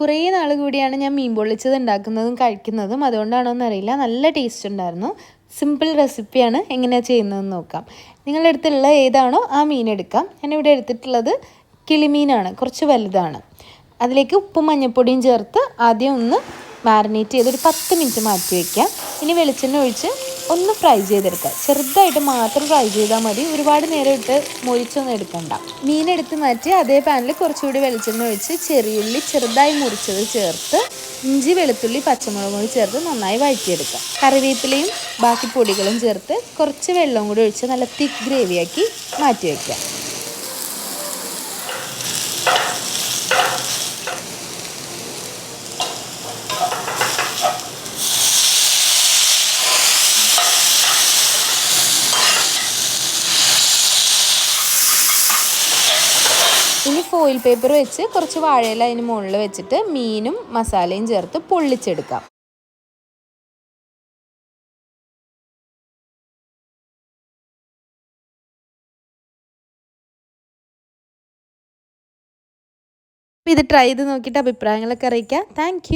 കുറേ നാൾ കൂടിയാണ് ഞാൻ മീൻ പൊള്ളിച്ചത് ഉണ്ടാക്കുന്നതും കഴിക്കുന്നതും. അതുകൊണ്ടാണോ എന്നറിയില്ല, നല്ല ടേസ്റ്റ് ഉണ്ടായിരുന്നു. സിമ്പിൾ റെസിപ്പിയാണ്. എങ്ങനെയാണ് ചെയ്യുന്നതെന്ന് നോക്കാം. നിങ്ങളുടെ അടുത്തുള്ള ഏതാണോ ആ മീൻ എടുക്കാം. ഞാനിവിടെ എടുത്തിട്ടുള്ളത് കിളിമീനാണ്, കുറച്ച് വലുതാണ്. അതിലേക്ക് ഉപ്പും മഞ്ഞൾപ്പൊടിയും ചേർത്ത് ആദ്യം ഒന്ന് മാരിനേറ്റ് ചെയ്ത് ഒരു 10 മിനിറ്റ് മാറ്റി വയ്ക്കാം. ഇനി വെളിച്ചെണ്ണ ഒഴിച്ച് ഒന്ന് ഫ്രൈ ചെയ്തെടുക്കുക. ചെറുതായിട്ട് മാത്രം ഫ്രൈ ചെയ്താൽ മതി, ഒരുപാട് നേരം ഇട്ട് മൊരിച്ചൊന്നും എടുക്കണ്ട. മീനെടുത്ത് മാറ്റി അതേ പാനിൽ കുറച്ചുകൂടി വെളിച്ചെണ്ണ ഒഴിച്ച് ചെറിയുള്ളി ചെറുതായി മുറിച്ചത് ചേർത്ത് ഇഞ്ചി വെളുത്തുള്ളി പച്ചമുളകും കൂടി ചേർത്ത് നന്നായി വഴറ്റിയെടുക്കാം. കറിവേപ്പിലയും ബാക്കി പൊടികളും ചേർത്ത് കുറച്ച് വെള്ളവും കൂടി ഒഴിച്ച് നല്ല തിക്ക് ഗ്രേവിയാക്കി മാറ്റി വയ്ക്കാം. ഇനി ഫോയിൽ പേപ്പർ വെച്ച് കുറച്ച് വാഴയില അതിന് മുകളിൽ വെച്ചിട്ട് മീനും മസാലയും ചേർത്ത് പൊള്ളിച്ചെടുക്കാം. ഇത് ട്രൈ ചെയ്ത് നോക്കിയിട്ട് അഭിപ്രായങ്ങളൊക്കെ അറിയിക്കാം. താങ്ക്